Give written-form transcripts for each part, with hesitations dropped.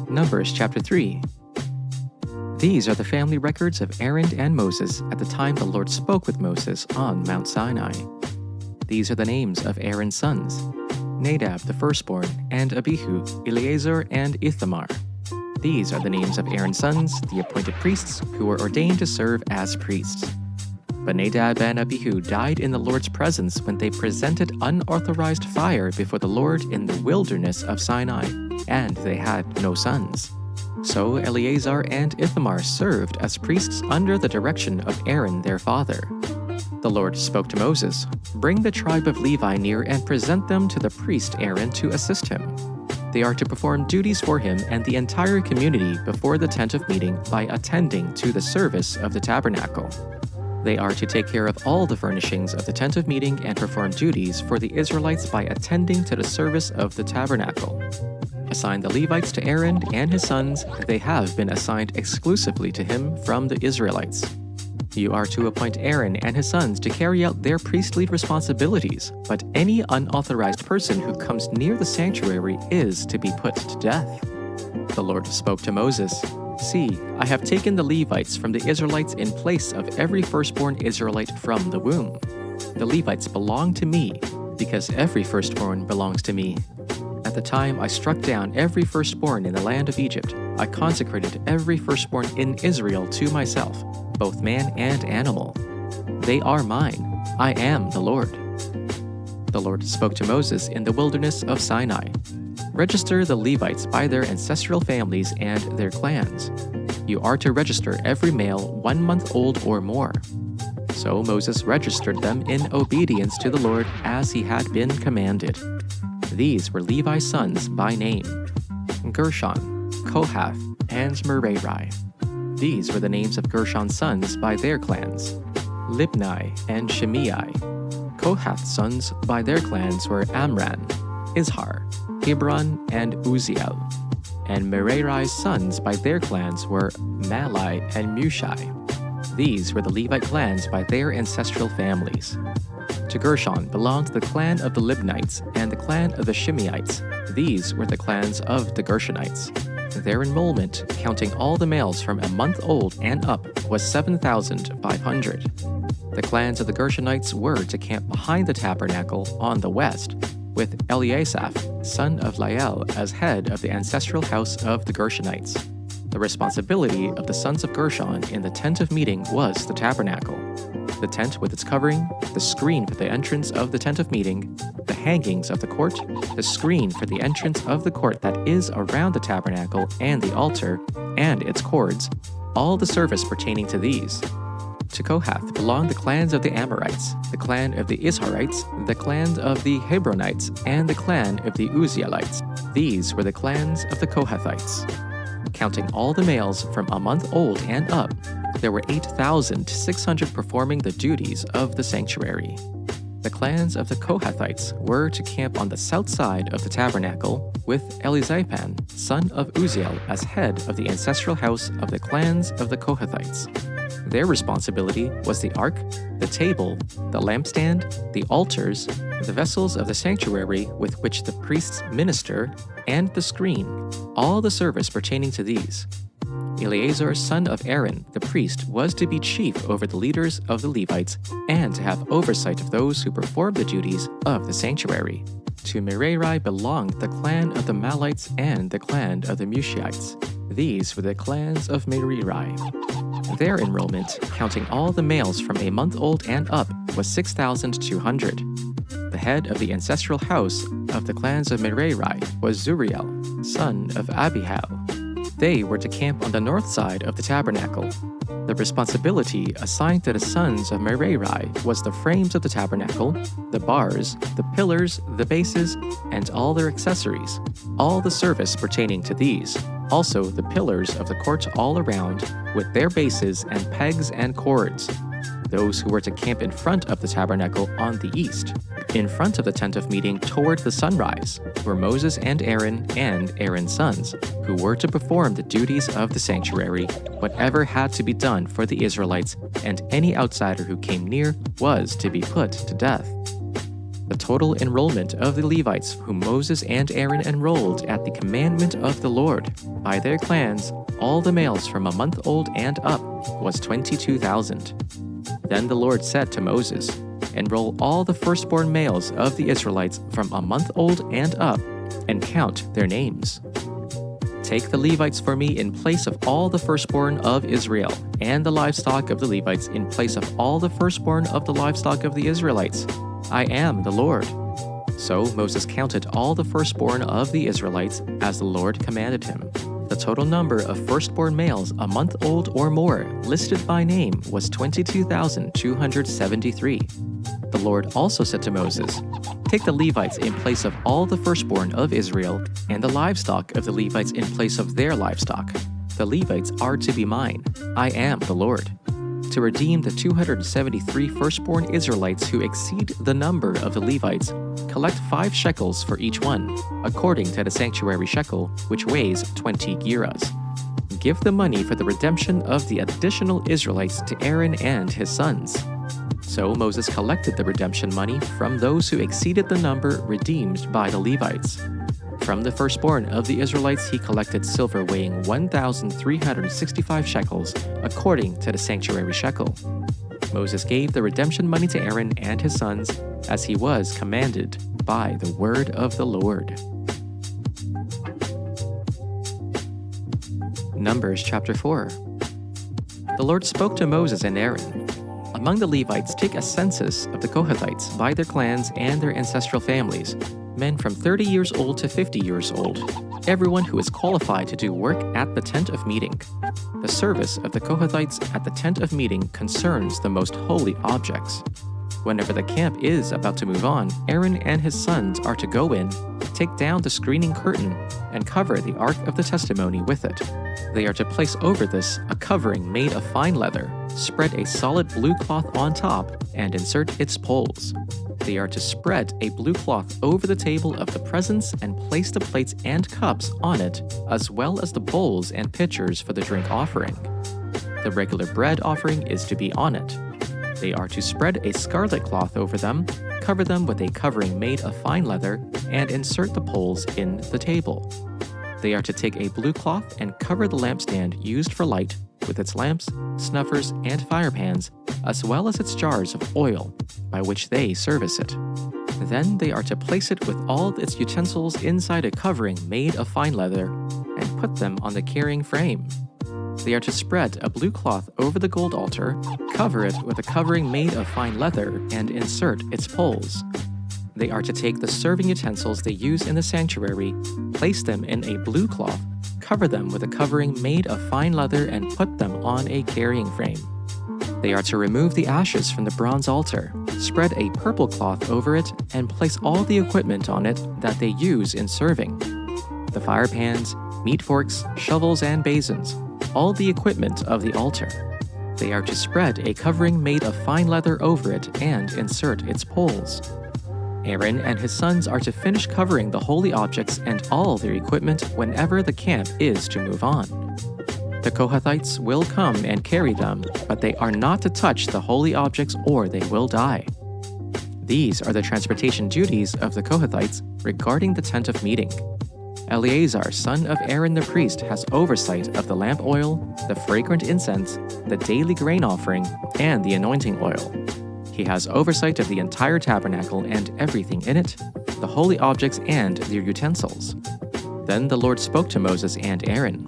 Numbers chapter 3. These are the family records of Aaron and Moses at the time the Lord spoke with Moses on Mount Sinai. These are the names of Aaron's sons: Nadab the firstborn, and Abihu, Eleazar, and Ithamar. These are the names of Aaron's sons, the appointed priests, who were ordained to serve as priests. But Nadab and Abihu died in the Lord's presence when they presented unauthorized fire before the Lord in the wilderness of Sinai, and they had no sons. So Eleazar and Ithamar served as priests under the direction of Aaron their father. The Lord spoke to Moses, "Bring the tribe of Levi near and present them to the priest Aaron to assist him. They are to perform duties for him and the entire community before the tent of meeting by attending to the service of the tabernacle. They are to take care of all the furnishings of the tent of meeting and perform duties for the Israelites by attending to the service of the tabernacle. Assign the Levites to Aaron and his sons; they have been assigned exclusively to him from the Israelites. You are to appoint Aaron and his sons to carry out their priestly responsibilities, but any unauthorized person who comes near the sanctuary is to be put to death." The Lord spoke to Moses, "See, I have taken the Levites from the Israelites in place of every firstborn Israelite from the womb. The Levites belong to me, because every firstborn belongs to me. At the time I struck down every firstborn in the land of Egypt, I consecrated every firstborn in Israel to myself, both man and animal. They are mine. I am the Lord." The Lord spoke to Moses in the wilderness of Sinai, "Register the Levites by their ancestral families and their clans. You are to register every male 1 month old or more." So Moses registered them in obedience to the Lord as he had been commanded. These were Levi's sons by name: Gershon, Kohath, and Merari. These were the names of Gershon's sons by their clans: Libni and Shimei. Kohath's sons by their clans were Amram, Izhar, Hebron, and Uzziel. And Merari's sons by their clans were Malai and Mushai. These were the Levite clans by their ancestral families. To Gershon belonged the clan of the Libnites and the clan of the Shimeites. These were the clans of the Gershonites. Their enrollment, counting all the males from a month old and up, was 7,500. The clans of the Gershonites were to camp behind the tabernacle on the west, with Eliasaph, son of Lael, as head of the ancestral house of the Gershonites. The responsibility of the sons of Gershon in the tent of meeting was the tabernacle: the tent with its covering, the screen for the entrance of the tent of meeting, the hangings of the court, the screen for the entrance of the court that is around the tabernacle, and the altar, and its cords, all the service pertaining to these. To Kohath belonged the clans of the Amorites, the clan of the Izharites, the clan of the Hebronites, and the clan of the Uzzielites. These were the clans of the Kohathites. Counting all the males from a month old and up, there were 8,600 performing the duties of the sanctuary. The clans of the Kohathites were to camp on the south side of the tabernacle, with Elizaphan, son of Uzziel, as head of the ancestral house of the clans of the Kohathites. Their responsibility was the ark, the table, the lampstand, the altars, the vessels of the sanctuary with which the priests minister, and the screen, all the service pertaining to these. Eleazar, son of Aaron, the priest, was to be chief over the leaders of the Levites and to have oversight of those who performed the duties of the sanctuary. To Merari belonged the clan of the Malites and the clan of the Mushiites. These were the clans of Merari. Their enrollment, counting all the males from a month old and up, was 6,200. The head of the ancestral house of the clans of Merari was Zuriel, son of Abihail. They were to camp on the north side of the tabernacle. The responsibility assigned to the sons of Merari was the frames of the tabernacle, the bars, the pillars, the bases, and all their accessories, all the service pertaining to these, also the pillars of the court all around, with their bases and pegs and cords. Those who were to camp in front of the tabernacle on the east, in front of the tent of meeting toward the sunrise, were Moses and Aaron's sons, who were to perform the duties of the sanctuary, whatever had to be done for the Israelites, and any outsider who came near was to be put to death. The total enrollment of the Levites whom Moses and Aaron enrolled at the commandment of the Lord, by their clans, all the males from a month old and up, was 22,000. Then the Lord said to Moses, "Enroll all the firstborn males of the Israelites from a month old and up, and count their names. Take the Levites for me in place of all the firstborn of Israel, and the livestock of the Levites in place of all the firstborn of the livestock of the Israelites. I am the Lord." So Moses counted all the firstborn of the Israelites as the Lord commanded him. The total number of firstborn males a month old or more listed by name was 22,273. The Lord also said to Moses, "Take the Levites in place of all the firstborn of Israel, and the livestock of the Levites in place of their livestock. The Levites are to be mine. I am the Lord. To redeem the 273 firstborn Israelites who exceed the number of the Levites, collect 5 shekels for each one, according to the sanctuary shekel, which weighs 20 gerahs. Give the money for the redemption of the additional Israelites to Aaron and his sons." So Moses collected the redemption money from those who exceeded the number redeemed by the Levites. From the firstborn of the Israelites he collected silver weighing 1,365 shekels, according to the sanctuary shekel. Moses gave the redemption money to Aaron and his sons, as he was commanded by the word of the Lord. Numbers chapter 4. The Lord spoke to Moses and Aaron. "Among the Levites, take a census of the Kohathites by their clans and their ancestral families, men from 30 years old to 50 years old, everyone who is qualified to do work at the tent of meeting. The service of the Kohathites at the tent of meeting concerns the most holy objects. Whenever the camp is about to move on, Aaron and his sons are to go in, take down the screening curtain, and cover the Ark of the Testimony with it. They are to place over this a covering made of fine leather, spread a solid blue cloth on top, and insert its poles. They are to spread a blue cloth over the table of the presence and place the plates and cups on it, as well as the bowls and pitchers for the drink offering. The regular bread offering is to be on it. They are to spread a scarlet cloth over them, cover them with a covering made of fine leather, and insert the poles in the table. They are to take a blue cloth and cover the lampstand used for light with its lamps, snuffers, and firepans, as well as its jars of oil, by which they service it. Then they are to place it with all its utensils inside a covering made of fine leather, and put them on the carrying frame. They are to spread a blue cloth over the gold altar, cover it with a covering made of fine leather, and insert its poles. They are to take the serving utensils they use in the sanctuary, place them in a blue cloth, cover them with a covering made of fine leather, and put them on a carrying frame. They are to remove the ashes from the bronze altar, spread a purple cloth over it, and place all the equipment on it that they use in serving: the fire pans, meat forks, shovels, and basins, all the equipment of the altar. They are to spread a covering made of fine leather over it and insert its poles. Aaron and his sons are to finish covering the holy objects and all their equipment whenever the camp is to move on. The Kohathites will come and carry them, but they are not to touch the holy objects or they will die. These are the transportation duties of the Kohathites regarding the tent of meeting. Eleazar, son of Aaron the priest, has oversight of the lamp oil, the fragrant incense, the daily grain offering, and the anointing oil. He has oversight of the entire tabernacle and everything in it, the holy objects and their utensils. Then the Lord spoke to Moses and Aaron.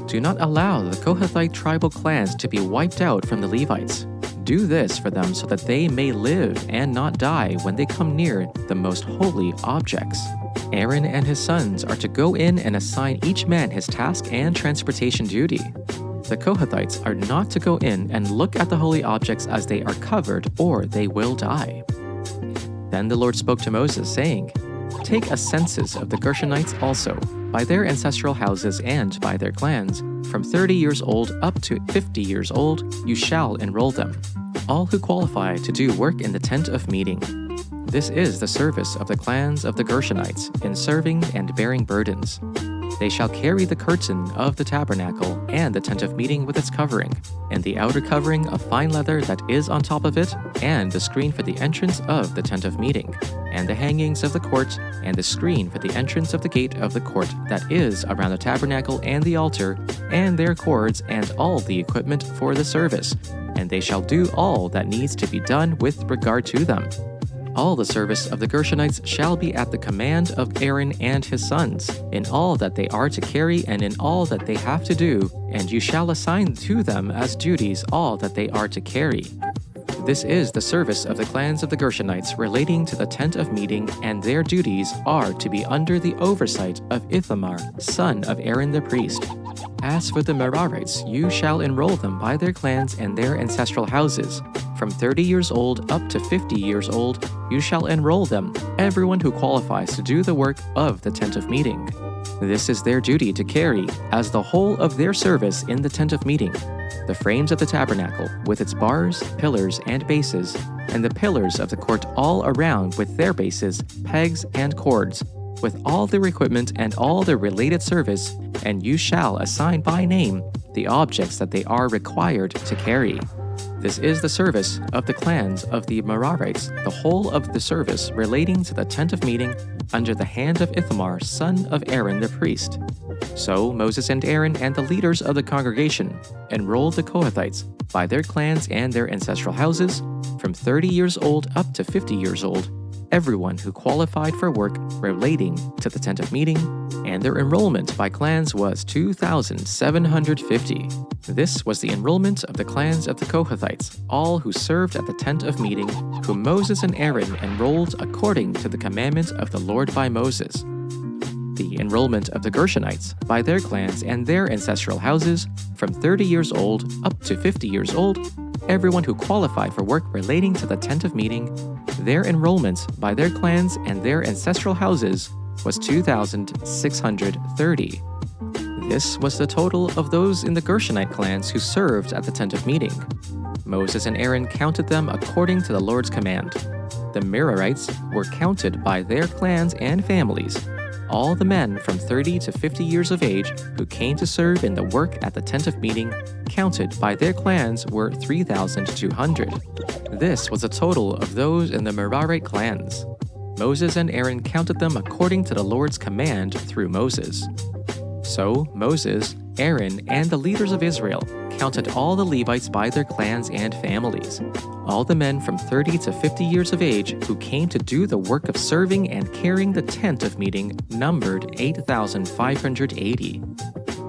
"Do not allow the Kohathite tribal clans to be wiped out from the Levites. Do this for them so that they may live and not die when they come near the most holy objects. Aaron and his sons are to go in and assign each man his task and transportation duty. The Kohathites are not to go in and look at the holy objects as they are covered, or they will die." Then the Lord spoke to Moses, saying, "Take a census of the Gershonites also, by their ancestral houses and by their clans. From 30 years old up to 50 years old, you shall enroll them, all who qualify to do work in the tent of meeting. This is the service of the clans of the Gershonites in serving and bearing burdens. They shall carry the curtain of the tabernacle and the tent of meeting with its covering, and the outer covering of fine leather that is on top of it, and the screen for the entrance of the tent of meeting, and the hangings of the court, and the screen for the entrance of the gate of the court that is around the tabernacle and the altar, and their cords, and all the equipment for the service. And they shall do all that needs to be done with regard to them. All the service of the Gershonites shall be at the command of Aaron and his sons, in all that they are to carry and in all that they have to do, and you shall assign to them as duties all that they are to carry. This is the service of the clans of the Gershonites relating to the tent of meeting, and their duties are to be under the oversight of Ithamar, son of Aaron the priest. As for the Merarites, you shall enroll them by their clans and their ancestral houses. From 30 years old up to 50 years old, you shall enroll them, everyone who qualifies to do the work of the tent of meeting. This is their duty to carry, as the whole of their service in the tent of meeting, the frames of the tabernacle, with its bars, pillars, and bases, and the pillars of the court all around with their bases, pegs, and cords, with all their equipment and all their related service, and you shall assign by name the objects that they are required to carry. This is the service of the clans of the Merarites, the whole of the service relating to the tent of meeting, under the hand of Ithamar, son of Aaron the priest. So Moses and Aaron and the leaders of the congregation enrolled the Kohathites by their clans and their ancestral houses, from 30 years old up to 50 years old, everyone who qualified for work relating to the tent of meeting, and their enrollment by clans was 2,750. This was the enrollment of the clans of the Kohathites, all who served at the tent of meeting, whom Moses and Aaron enrolled according to the commandment of the Lord by Moses. The enrollment of the Gershonites by their clans and their ancestral houses, from 30 years old up to 50 years old, everyone who qualified for work relating to the tent of meeting, their enrollment by their clans and their ancestral houses was 2,630. This was the total of those in the Gershonite clans who served at the tent of meeting. Moses and Aaron counted them according to the Lord's command. The Merarites were counted by their clans and families. All the men from 30 to 50 years of age who came to serve in the work at the tent of meeting, counted by their clans, were 3,200. This was a total of those in the Merarite clans. Moses and Aaron counted them according to the Lord's command through Moses. So Moses, Aaron, and the leaders of Israel counted all the Levites by their clans and families. All the men from 30 to 50 years of age who came to do the work of serving and carrying the tent of meeting numbered 8,580.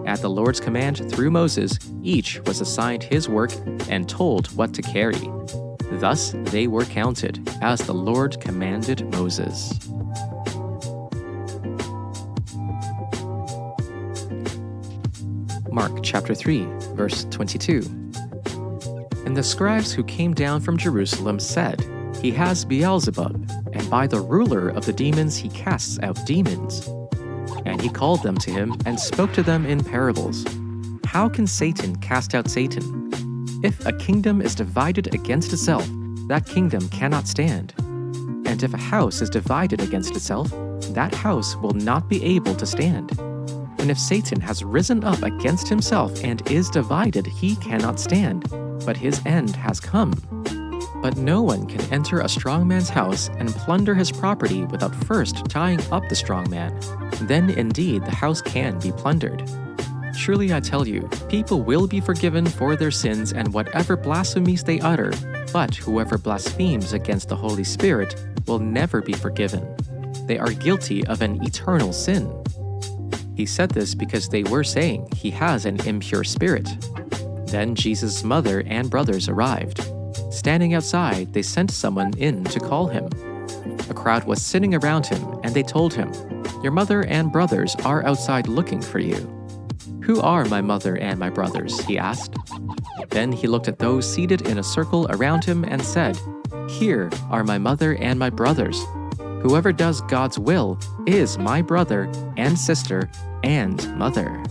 At the Lord's command through Moses, each was assigned his work and told what to carry. Thus they were counted, as the Lord commanded Moses. Mark chapter 3, verse 22. And the scribes who came down from Jerusalem said, "He has Beelzebub, and by the ruler of the demons he casts out demons." And he called them to him and spoke to them in parables. How can Satan cast out Satan? If a kingdom is divided against itself, that kingdom cannot stand. And if a house is divided against itself, that house will not be able to stand. And if Satan has risen up against himself and is divided, he cannot stand, but his end has come. But no one can enter a strong man's house and plunder his property without first tying up the strong man. Then indeed the house can be plundered. Truly I tell you, people will be forgiven for their sins and whatever blasphemies they utter, but whoever blasphemes against the Holy Spirit will never be forgiven. They are guilty of an eternal sin. He said this because they were saying he has an impure spirit. Then Jesus' mother and brothers arrived. Standing outside, they sent someone in to call him. A crowd was sitting around him, and they told him, "Your mother and brothers are outside looking for you." "Who are my mother and my brothers?" he asked. Then he looked at those seated in a circle around him and said, "Here are my mother and my brothers. Whoever does God's will is my brother and sister and mother."